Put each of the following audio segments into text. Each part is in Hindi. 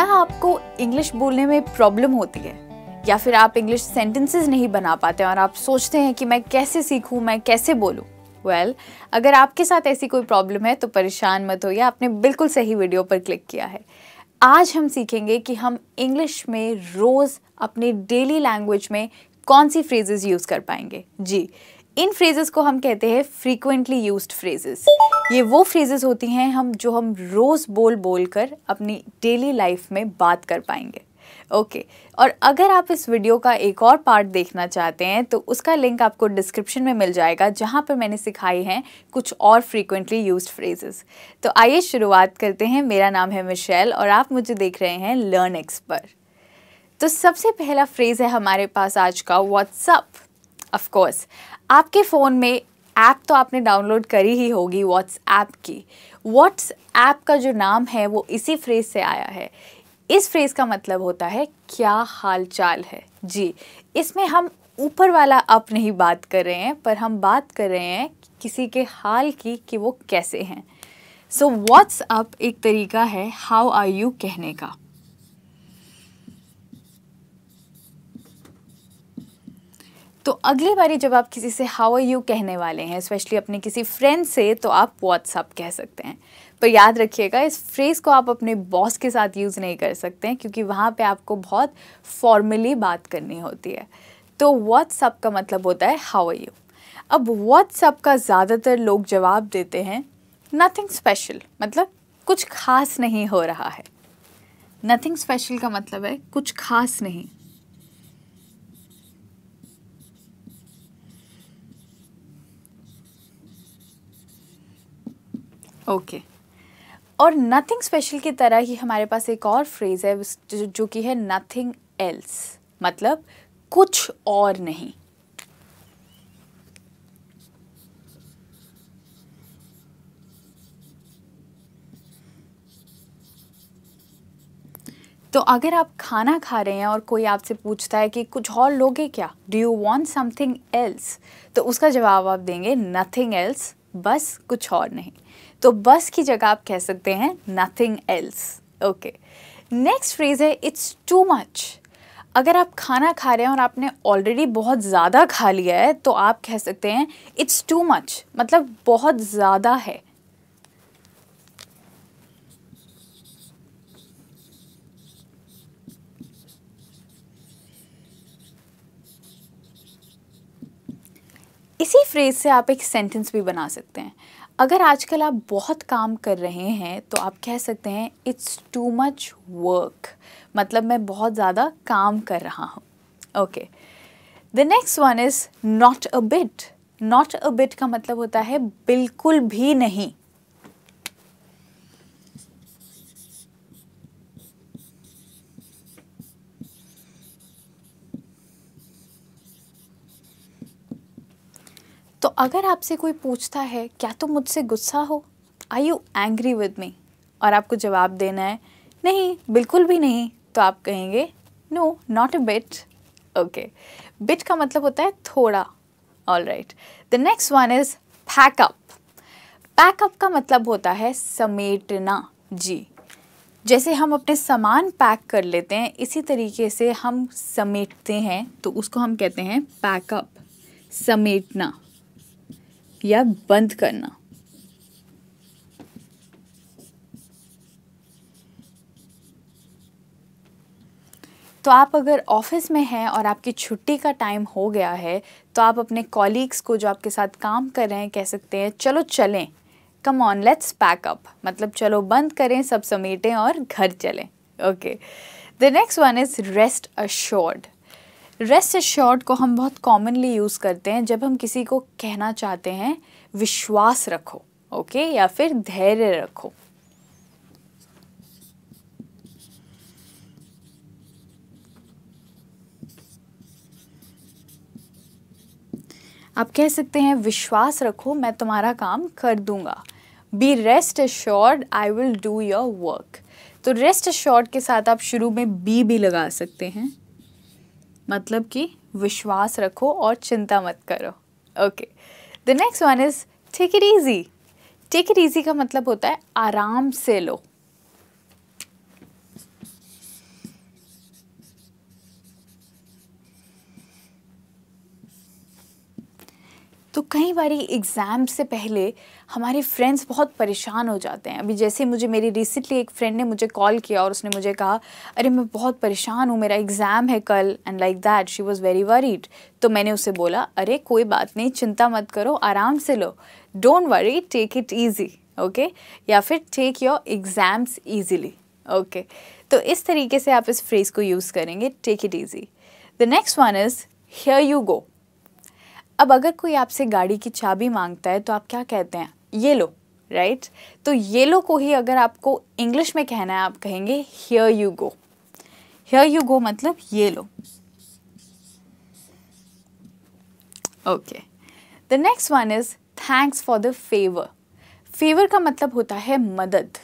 क्या आपको इंग्लिश बोलने में प्रॉब्लम होती है या फिर आप इंग्लिश सेंटेंसेस नहीं बना पाते और आप सोचते हैं कि मैं कैसे सीखूं, मैं कैसे बोलूं? अगर आपके साथ ऐसी कोई प्रॉब्लम है तो परेशान मत होइए, आपने बिल्कुल सही वीडियो पर क्लिक किया है। आज हम सीखेंगे कि हम इंग्लिश में रोज़ अपनी डेली लैंग्वेज में कौन सी फ्रेजेस यूज़ कर पाएंगे। जी, इन फ्रेजेस को हम कहते हैं फ्रीक्वेंटली यूज्ड फ्रेजेस। ये वो फ्रेजेस होती हैं जो हम रोज़ बोल कर अपनी डेली लाइफ में बात कर पाएंगे। ओके, और अगर आप इस वीडियो का एक और पार्ट देखना चाहते हैं तो उसका लिंक आपको डिस्क्रिप्शन में मिल जाएगा, जहाँ पर मैंने सिखाई हैं कुछ और फ्रीक्वेंटली यूज्ड फ्रेजेस। तो आइए शुरुआत करते हैं। मेरा नाम है मिशेल और आप मुझे देख रहे हैं लर्नएक्स पर। तो सबसे पहला फ्रेज है हमारे पास आज का, व्हाट्सअप। ऑफ कोर्स आपके फ़ोन में ऐप तो आपने डाउनलोड करी ही होगी व्हाट्सएप की। व्हाट्सएप का जो नाम है वो इसी फ्रेज से आया है। इस फ्रेज का मतलब होता है क्या हाल चाल है। जी, इसमें हम ऊपर वाला अप नहीं बात कर रहे हैं, पर हम बात कर रहे हैं किसी के हाल की कि वो कैसे हैं। सो व्हाट्सअप एक तरीका है हाउ आर यू कहने का। तो अगली बारी जब आप किसी से हाउ आर यू कहने वाले हैं, स्पेशली अपने किसी फ्रेंड से, तो आप व्हाट्सअप कह सकते हैं। पर याद रखिएगा, इस फ्रेज़ को आप अपने बॉस के साथ यूज़ नहीं कर सकते हैं, क्योंकि वहाँ पे आपको बहुत फॉर्मली बात करनी होती है। तो व्हाट्सअप का मतलब होता है हाउ आर यू। अब व्हाट्सअप का ज़्यादातर लोग जवाब देते हैं नथिंग स्पेशल, मतलब कुछ खास नहीं हो रहा है। नथिंग स्पेशल का मतलब है कुछ खास नहीं। ओके, और नथिंग स्पेशल की तरह ही हमारे पास एक और फ्रेज़ है जो कि है नथिंग एल्स, मतलब कुछ और नहीं। तो अगर आप खाना खा रहे हैं और कोई आपसे पूछता है कि कुछ और लोगे क्या, do you want something else, तो उसका जवाब आप देंगे नथिंग एल्स, बस कुछ और नहीं। तो बस की जगह आप कह सकते हैं nothing else. Okay, next phrase है इट्स टू मच। अगर आप खाना खा रहे हैं और आपने ऑलरेडी बहुत ज़्यादा खा लिया है तो आप कह सकते हैं इट्स टू मच, मतलब बहुत ज़्यादा है। इसी फ्रेज से आप एक सेंटेंस भी बना सकते हैं। अगर आजकल आप बहुत काम कर रहे हैं तो आप कह सकते हैं इट्स टू मच वर्क, मतलब मैं बहुत ज़्यादा काम कर रहा हूँ। Okay, the next one is not a bit. Not a bit का मतलब होता है बिल्कुल भी नहीं। तो अगर आपसे कोई पूछता है क्या तुम मुझसे गुस्सा हो, are you angry with me, और आपको जवाब देना है नहीं, बिल्कुल भी नहीं, तो आप कहेंगे no, not a bit. Okay, bit का मतलब होता है थोड़ा। All right, the next one is pack up. Pack up का मतलब होता है समेटना। जी, जैसे हम अपने सामान पैक कर लेते हैं, इसी तरीके से हम समेटते हैं, तो उसको हम कहते हैं पैकअप, समेटना या बंद करना। तो आप अगर ऑफिस में हैं और आपकी छुट्टी का टाइम हो गया है तो आप अपने कॉलीग्स को जो आपके साथ काम कर रहे हैं कह सकते हैं चलो चलें, come on let's pack up, मतलब चलो बंद करें, सब समेटें और घर चलें। Okay, the next one is rest assured. Rest assured को हम बहुत कॉमनली यूज़ करते हैं जब हम किसी को कहना चाहते हैं विश्वास रखो, ओके, या फिर धैर्य रखो। आप कह सकते हैं विश्वास रखो, मैं तुम्हारा काम कर दूंगा। Be rest assured I will do your work. तो रेस्ट अश्योर्ड के साथ आप शुरू में बी भी लगा सकते हैं, मतलब कि विश्वास रखो और चिंता मत करो। Okay, the next one is take it easy. Take it easy का मतलब होता है आराम से लो। तो कई बारी एग्ज़ाम से पहले हमारे फ्रेंड्स बहुत परेशान हो जाते हैं। अभी जैसे मुझे मेरी रिसेंटली एक फ्रेंड ने मुझे कॉल किया और उसने मुझे कहा, अरे मैं बहुत परेशान हूँ, मेरा एग्ज़ाम है कल, and like that she was very worried. तो मैंने उससे बोला, अरे कोई बात नहीं, चिंता मत करो, आराम से लो, don't worry, take it easy, okay, या फिर take your exams easily, okay. तो इस तरीके से आप इस फ्रेज़ को यूज़ करेंगे, take it easy. The next one is here you go. अब अगर कोई आपसे गाड़ी की चाबी मांगता है तो आप क्या कहते हैं, ये लो, राइट? तो ये लो को ही अगर आपको इंग्लिश में कहना है, आप कहेंगे here you go. Here you go मतलब ये लो, okay. The next one is thanks for the favour. Favour का मतलब होता है मदद।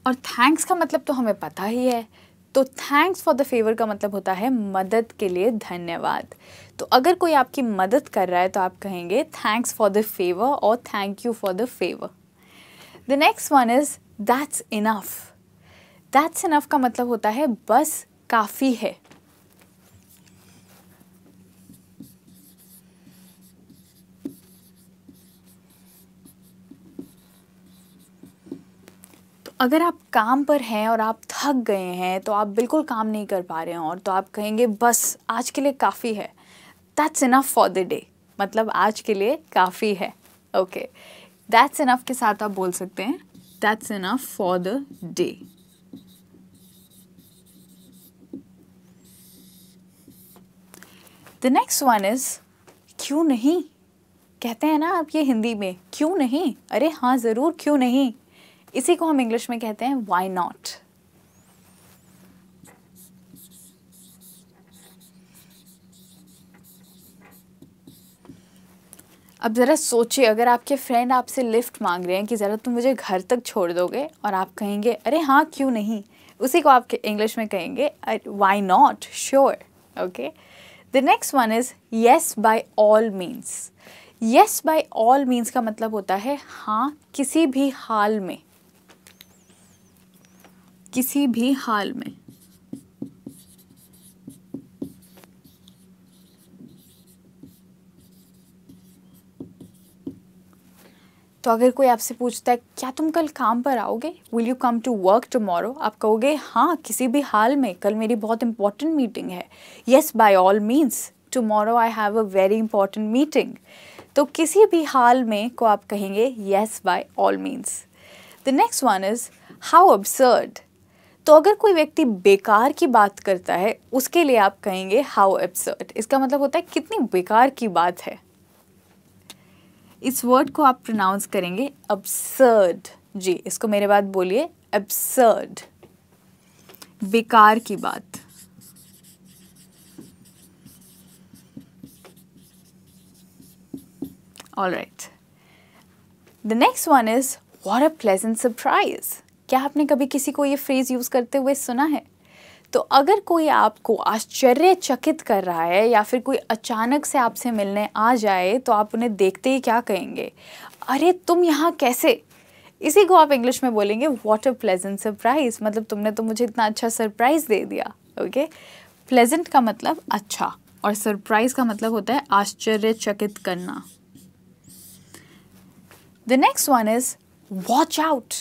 और थैंक्स का मतलब तो हमें पता ही है, तो थैंक्स फॉर द फेवर का मतलब होता है मदद के लिए धन्यवाद। तो अगर कोई आपकी मदद कर रहा है तो आप कहेंगे थैंक्स फॉर द फेवर और thank you for the favour. The next one is that's enough. That's enough का मतलब होता है बस काफ़ी है। अगर आप काम पर हैं और आप थक गए हैं, तो आप बिल्कुल काम नहीं कर पा रहे हैं, और तो आप कहेंगे बस आज के लिए काफ़ी है, that's enough for the day, मतलब आज के लिए काफ़ी है, ओके। दैट्स इनफ के साथ आप बोल सकते हैं that's enough for the day. The next one is क्यों नहीं। कहते हैं ना आप ये हिंदी में, क्यों नहीं, अरे हाँ ज़रूर, क्यों नहीं। इसी को हम इंग्लिश में कहते हैं व्हाई नॉट। अब ज़रा सोचिए, अगर आपके फ्रेंड आपसे लिफ्ट मांग रहे हैं कि ज़रा तुम मुझे घर तक छोड़ दोगे, और आप कहेंगे अरे हाँ क्यों नहीं, उसी को आप इंग्लिश में कहेंगे why not, sure, okay. The next one is yes by all means. Yes by all means का मतलब होता है हाँ किसी भी हाल में, किसी भी हाल में। तो अगर कोई आपसे पूछता है क्या तुम कल काम पर आओगे, will you come to work tomorrow, आप कहोगे हाँ किसी भी हाल में, कल मेरी बहुत इंपॉर्टेंट मीटिंग है। Yes by all means tomorrow I have a very important meeting. तो किसी भी हाल में को आप कहेंगे yes by all means. The next one is how absurd. तो अगर कोई व्यक्ति बेकार की बात करता है, उसके लिए आप कहेंगे हाउ एब्सर्ड। इसका मतलब होता है कितनी बेकार की बात है। इस वर्ड को आप प्रोनाउंस करेंगे अब्सर्ड। जी, इसको मेरे बाद बोलिए, अब्सर्ड, बेकार की बात। All right, the next one is what a pleasant surprise. क्या आपने कभी किसी को ये फ्रेज यूज़ करते हुए सुना है? तो अगर कोई आपको आश्चर्यचकित कर रहा है या फिर कोई अचानक से आपसे मिलने आ जाए, तो आप उन्हें देखते ही क्या कहेंगे, अरे तुम यहाँ कैसे। इसी को आप इंग्लिश में बोलेंगे व्हाट अ प्लेजेंट सरप्राइज, मतलब तुमने तो मुझे इतना अच्छा सरप्राइज दे दिया, ओके। प्लेजेंट का मतलब अच्छा, और सरप्राइज का मतलब होता है आश्चर्यचकित करना। The next one is watch out.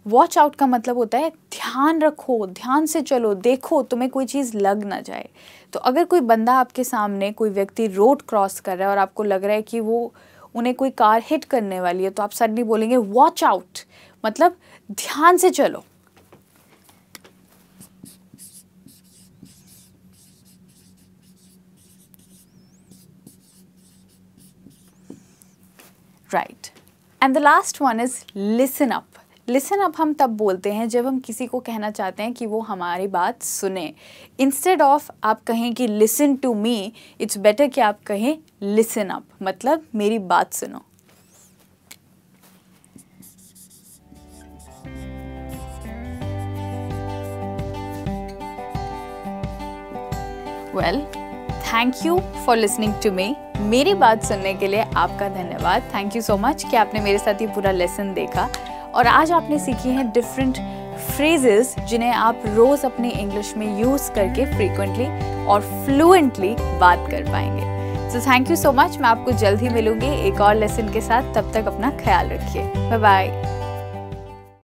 Watch out का मतलब होता है ध्यान रखो, ध्यान से चलो, देखो तुम्हें कोई चीज़ लग ना जाए। तो अगर कोई बंदा आपके सामने, कोई व्यक्ति रोड क्रॉस कर रहा है और आपको लग रहा है कि वो उन्हें कोई कार हिट करने वाली है, तो आप सडनली बोलेंगे वॉच आउट, मतलब ध्यान से चलो। Right, and the last one is listen up. Listen up हम तब बोलते हैं जब हम किसी को कहना चाहते हैं कि वो हमारी बात सुने। इंस्टेड ऑफ आप कहें कि listen to me, it's better कि आप कहें लिसन अप, मतलब मेरी बात सुनो। Well, thank you for listening to me. मेरी बात सुनने के लिए आपका धन्यवाद। थैंक यू सो मच कि आपने मेरे साथ ये पूरा लेसन देखा। और आज आपने सीखी हैं डिफरेंट फ्रेजेस जिन्हें आप रोज अपनी इंग्लिश में यूज करके फ्रीक्वेंटली और फ्लुएंटली बात कर पाएंगे। So thank you so much. मैं आपको जल्द ही मिलूंगी एक और लेसन के साथ। तब तक अपना ख्याल रखिए। Bye bye.